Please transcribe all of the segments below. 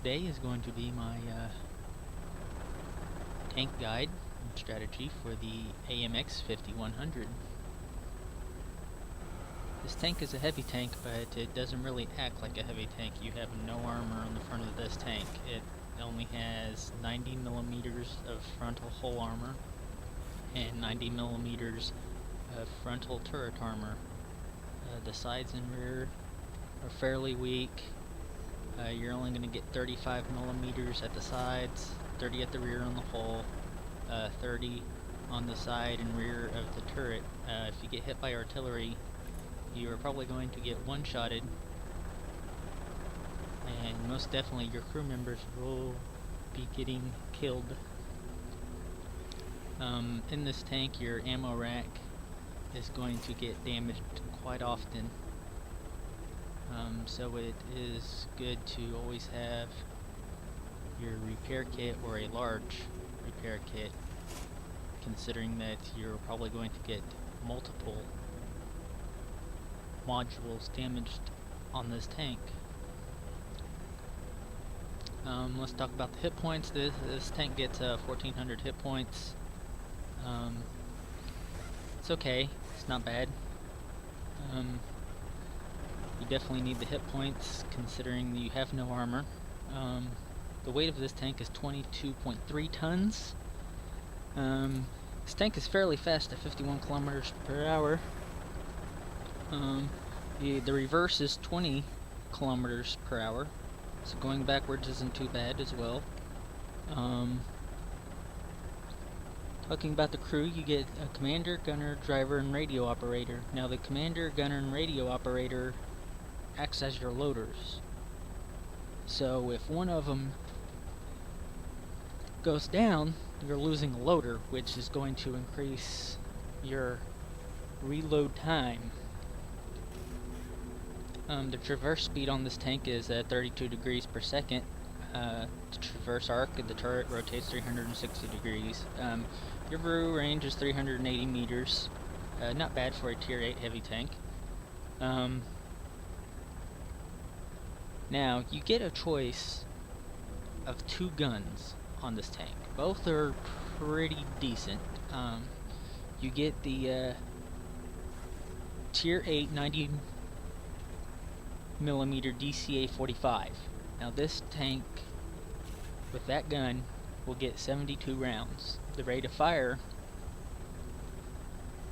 today is going to be my tank guide and strategy for the AMX 5100. This tank is a heavy tank, but it doesn't really act like a heavy tank. You have no armor on the front of this tank. It only has 90 millimeters of frontal hull armor and 90 millimeters of frontal turret armor. The sides and rear are fairly weak. You're only going to get 35 millimeters at the sides, 30 at the rear on the hull, 30 on the side and rear of the turret. If you get hit by artillery, you are probably going to get one-shotted, and most definitely your crew members will be getting killed. In this tank, your ammo rack is going to get damaged quite often. So it is good to always have your repair kit or a large repair kit, considering that you're probably going to get multiple modules damaged on this tank. Let's talk about the hit points. This tank gets 1400 hit points. It's okay, it's not bad. You definitely need the hit points considering you have no armor. The weight of this tank is 22.3 tons. This tank is fairly fast at 51 kilometers per hour. The reverse is 20 kilometers per hour, so going backwards isn't too bad as well. Talking about the crew, you get a commander, gunner, driver, and radio operator. Now the commander, gunner, and radio operator acts as your loaders. So if one of them goes down, you're losing a loader, which is going to increase your reload time. The traverse speed on this tank is 32 degrees per second. The traverse arc of the turret rotates 360 degrees. Your brew range is 380 meters. Not bad for a tier 8 heavy tank. Now, you get a choice of 2 guns on this tank. Both are pretty decent. You get the tier 8 90 millimeter DCA 45. Now this tank with that gun will get 72 rounds. The rate of fire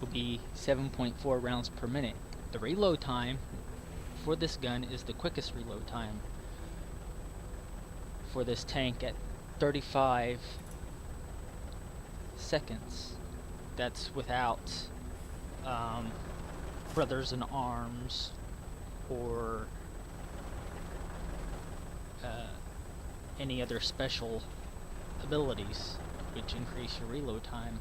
will be 7.4 rounds per minute. The reload time for this gun is the quickest reload time for this tank at 35 seconds. That's without brothers in arms or any other special abilities which increase your reload time.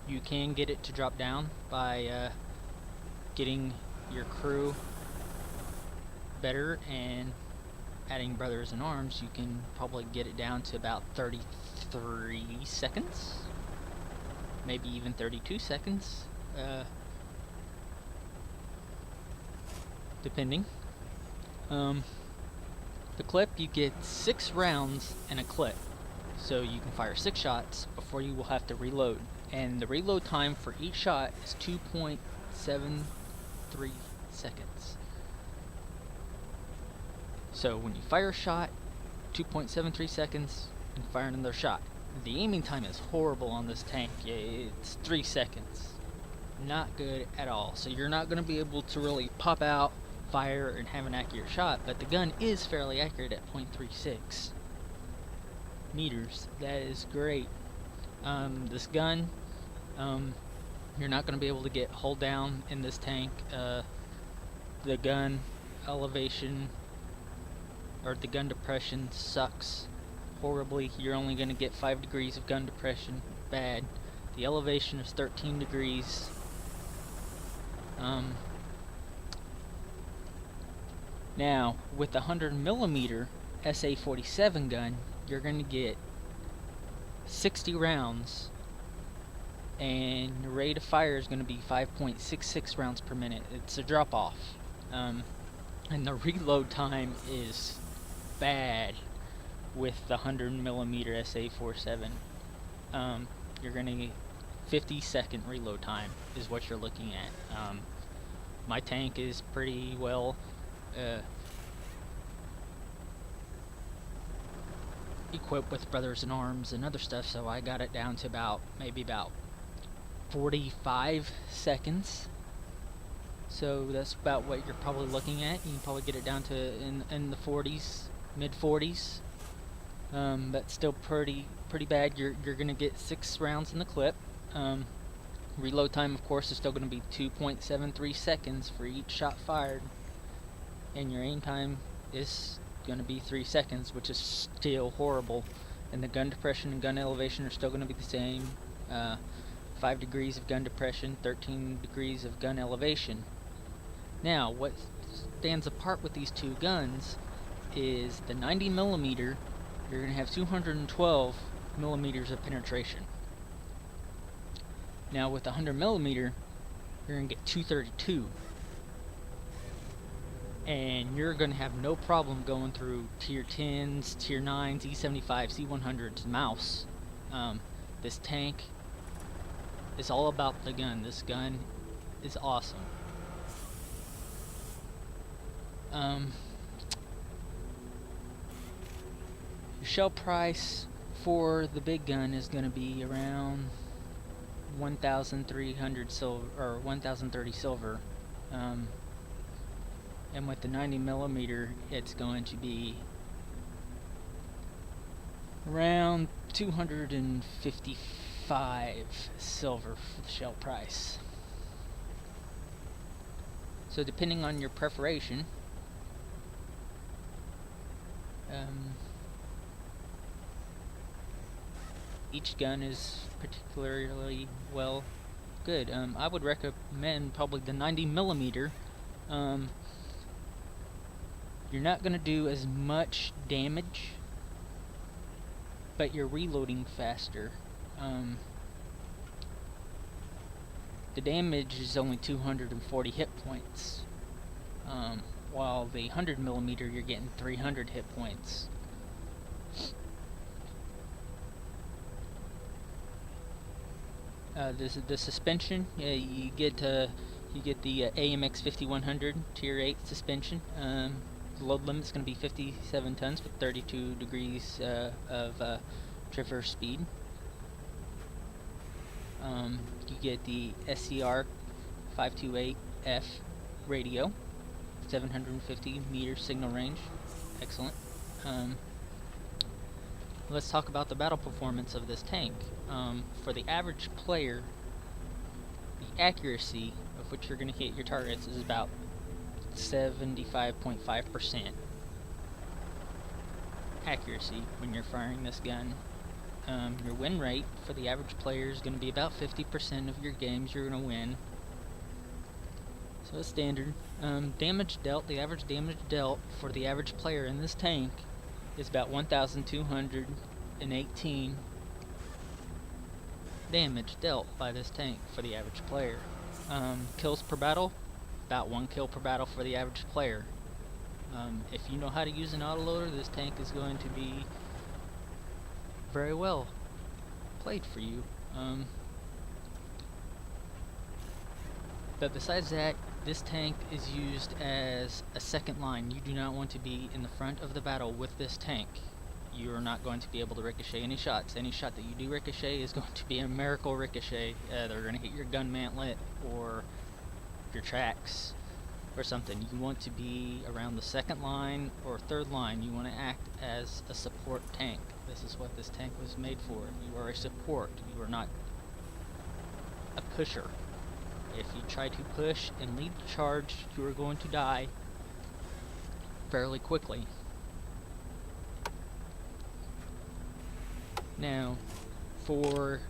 You can get it to drop down by getting your crew better and adding brothers in arms. You can probably get it down to about 33 seconds, maybe even 32 seconds, depending. The clip, you get 6 rounds in a clip, so you can fire 6 shots before you will have to reload, and the reload time for each shot is 2.73 seconds. So when you fire a shot, 2.73 seconds, and fire another shot. The aiming time is horrible on this tank. It's 3 seconds. Not good at all. So you're not going to be able to really pop out, fire, and have an accurate shot, but the gun is fairly accurate at 0.36 meters. That is great. This gun, you're not going to be able to get hull down in this tank. The gun elevation or the gun depression sucks horribly. You're only going to get 5 degrees of gun depression. Bad. The elevation is 13 degrees. Now, with the 100 millimeter SA-47 gun, you're going to get 60 rounds, and the rate of fire is going to be 5.66 rounds per minute. It's a drop off, and the reload time is bad with the 100mm SA-47. You're gonna 50-second reload time is what you're looking at. My tank is pretty well equipped with brothers in arms and other stuff, so I got it down to maybe about 45 seconds. So that's about what you're probably looking at. You can probably get it down to in the 40s, mid 40s. But still pretty bad. You're gonna get 6 rounds in the clip. Reload time, of course, is still gonna be 2.73 seconds for each shot fired, and your aim time is gonna be 3 seconds, which is still horrible. And the gun depression and gun elevation are still gonna be the same. 5 degrees of gun depression, 13 degrees of gun elevation. Now, what stands apart with these two guns is the 90mm, you're going to have 212 millimeters of penetration. Now, with the 100mm, you're going to get 232. And you're going to have no problem going through tier 10s, tier 9s, E75s, C100s, mouse. This tank is all about the gun. This gun is awesome. Your shell price for the big gun is going to be around 1,300 silver, or 1,030 silver. And with the 90mm, it's going to be around 255 silver for the shell price. So depending on your preparation, each gun is particularly well good. I would recommend probably the 90mm. You're not going to do as much damage, but you're reloading faster. The damage is only 240 hit points, while the 100mm you're getting 300 hit points. The suspension, you get the AMX 5100 Tier 8 suspension. The load limit is going to be 57 tons with 32 degrees of traverse speed. You get the SCR 528F radio, 750 meter signal range. Excellent. Let's talk about the battle performance of this tank. For the average player, the accuracy of which you're going to hit your targets is about 75.5% accuracy when you're firing this gun. Your win rate for the average player is going to be about 50% of your games you're going to win. So it's standard. Damage dealt, the average damage dealt for the average player in this tank is about 1,218 damage dealt by this tank for the average player. Kills per battle, about 1 kill per battle for the average player. If you know how to use an autoloader, this tank is going to be very well played for you. But besides that, this tank is used as a second line. You do not want to be in the front of the battle with this tank. You are not going to be able to ricochet any shots. Any shot that you do ricochet is going to be a miracle ricochet. They're going to hit your gun mantlet or your tracks or something. You want to be around the second line or third line. You want to act as a support tank. This is what this tank was made for. You are a support. You are not a pusher. If you try to push and lead the charge, you are going to die fairly quickly. Now, for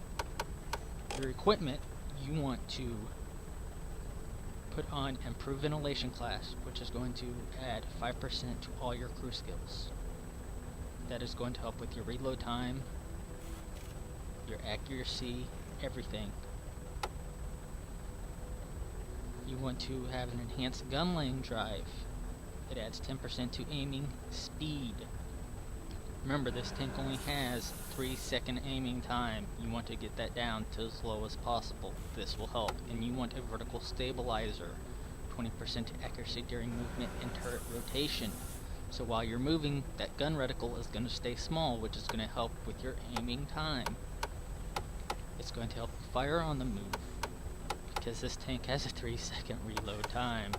your equipment, you want to put on Improved Ventilation Class, which is going to add 5% to all your crew skills. That is going to help with your reload time, your accuracy, everything. You want to have an enhanced gun lane drive. It adds 10% to aiming speed. Remember, this tank only has 3-second aiming time. You want to get that down to as low as possible. This will help. And you want a vertical stabilizer. 20% accuracy during movement and turret rotation. So while you're moving, that gun reticle is going to stay small, which is going to help with your aiming time. It's going to help you fire on the move, because this tank has a 3-second reload time.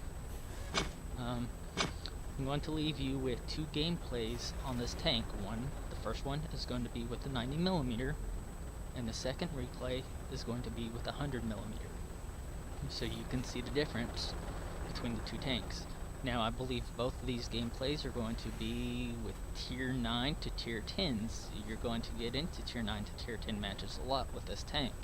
I'm going to leave you with 2 gameplays on this tank. The first one is going to be with the 90mm, and the second replay is going to be with the 100mm. So you can see the difference between the 2 tanks. Now, I believe both of these gameplays are going to be with tier 9 to tier 10s. You're going to get into tier 9 to tier 10 matches a lot with this tank.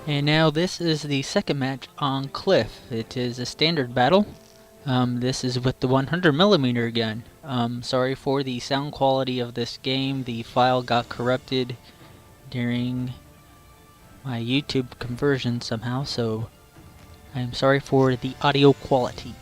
And now this is the second match on Cliff. It is a standard battle. This is with the 100mm gun. Sorry for the sound quality of this game. The file got corrupted during my YouTube conversion somehow, so I'm sorry for the audio quality.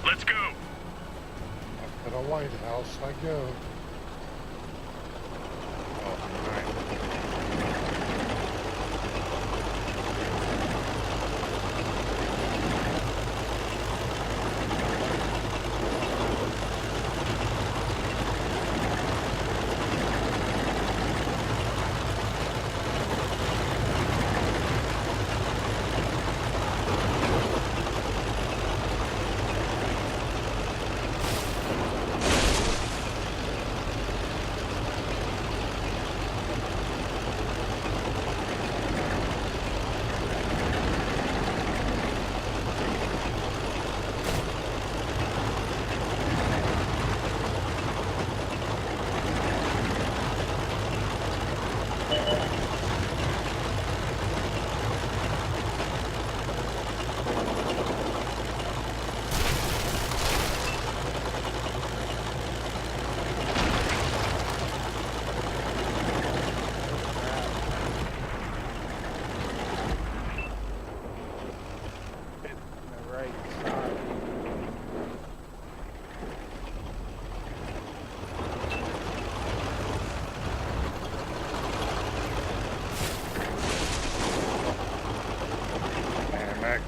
Let's go. Up to the lighthouse I go. Oh, nice. AMX.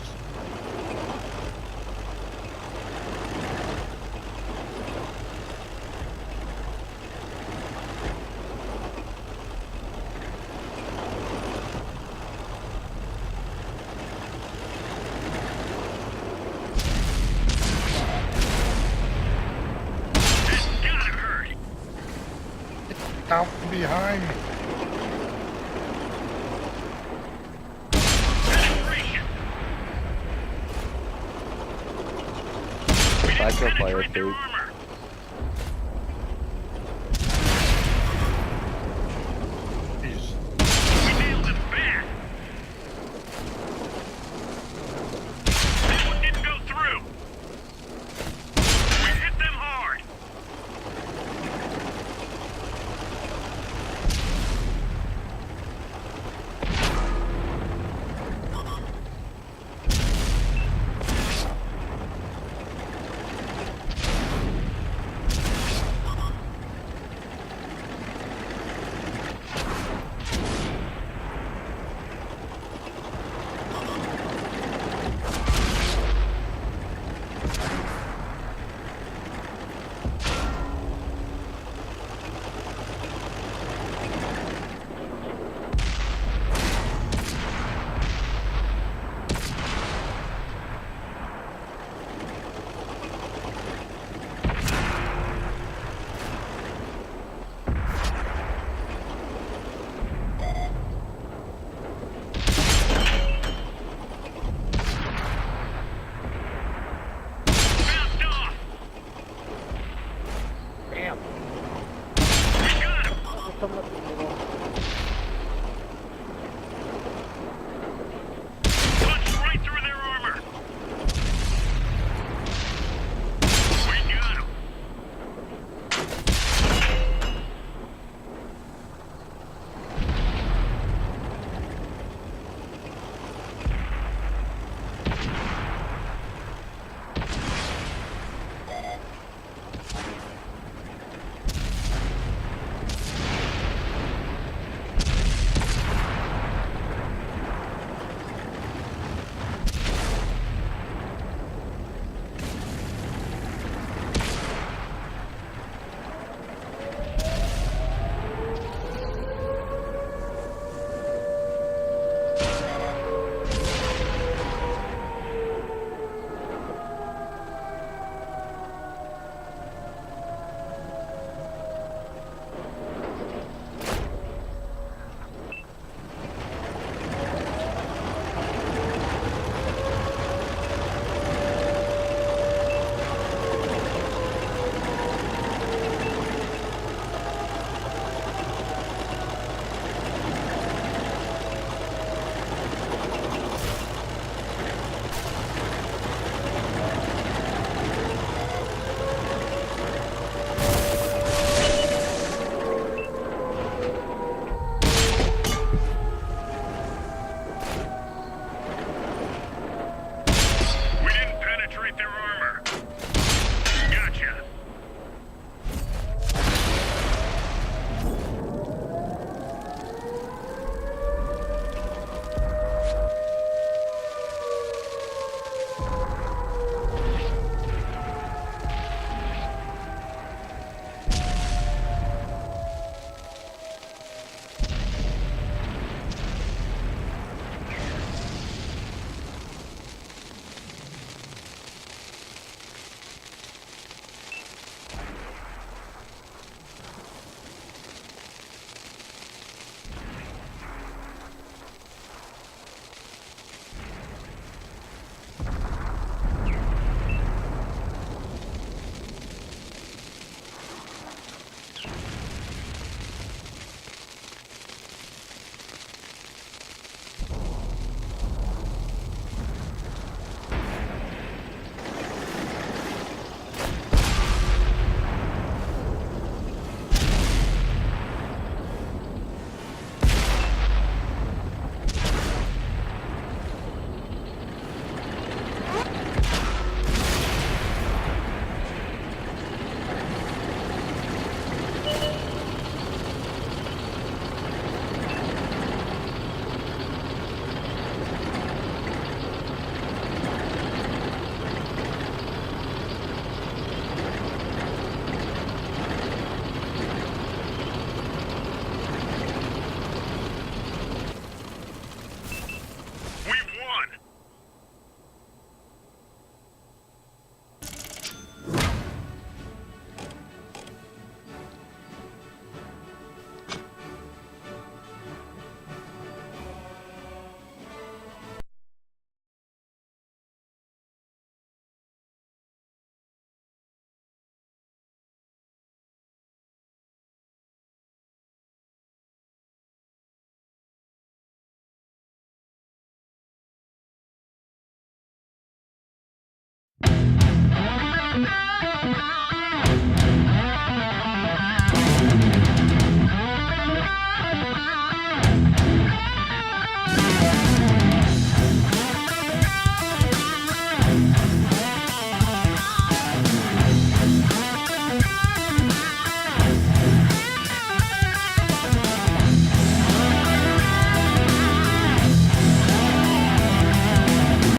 Gotta hurt. Out from behind me. Penetration. Backup Penetrate fire, their dude. armor.